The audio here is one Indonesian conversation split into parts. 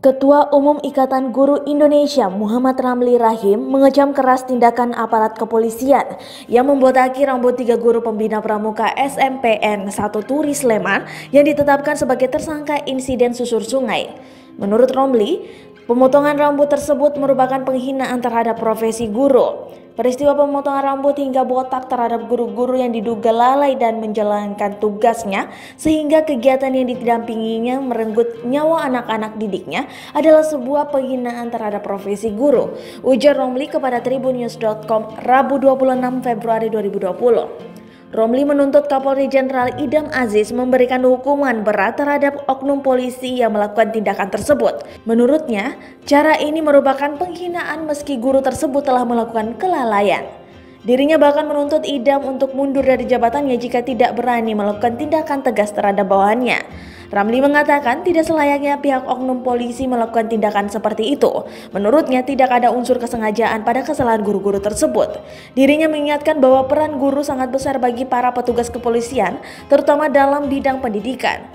Ketua Umum Ikatan Guru Indonesia Muhammad Ramli Rahim mengecam keras tindakan aparat kepolisian yang membotaki rambut 3 guru pembina pramuka SMPN 1 Turi Sleman yang ditetapkan sebagai tersangka insiden susur sungai. Menurut Ramli, pemotongan rambut tersebut merupakan penghinaan terhadap profesi guru. Peristiwa pemotongan rambut hingga botak terhadap guru-guru yang diduga lalai dan menjalankan tugasnya sehingga kegiatan yang didampinginya merenggut nyawa anak-anak didiknya adalah sebuah penghinaan terhadap profesi guru, ujar Ramli kepada tribunnews.com Rabu 26 Februari 2020. Ramli menuntut Kapolri Jenderal Idam Aziz memberikan hukuman berat terhadap oknum polisi yang melakukan tindakan tersebut. Menurutnya, cara ini merupakan penghinaan meski guru tersebut telah melakukan kelalaian. Dirinya bahkan menuntut Idam untuk mundur dari jabatannya jika tidak berani melakukan tindakan tegas terhadap bawahannya. Ramli mengatakan tidak selayaknya pihak oknum polisi melakukan tindakan seperti itu. Menurutnya tidak ada unsur kesengajaan pada kesalahan guru-guru tersebut. Dirinya mengingatkan bahwa peran guru sangat besar bagi para petugas kepolisian, terutama dalam bidang pendidikan.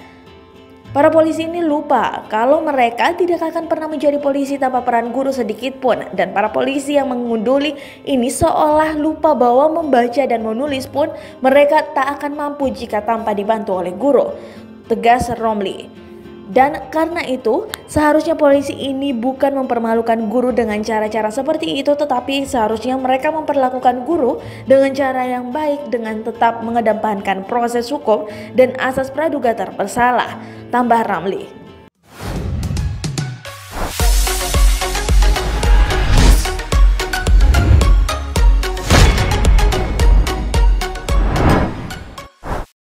Para polisi ini lupa kalau mereka tidak akan pernah menjadi polisi tanpa peran guru sedikit pun, dan para polisi yang mengunduli ini seolah lupa bahwa membaca dan menulis pun mereka tak akan mampu jika tanpa dibantu oleh guru, tegas Ramli. Dan karena itu, seharusnya polisi ini bukan mempermalukan guru dengan cara-cara seperti itu, tetapi seharusnya mereka memperlakukan guru dengan cara yang baik dengan tetap mengedepankan proses hukum dan asas praduga tak bersalah, tambah Ramli.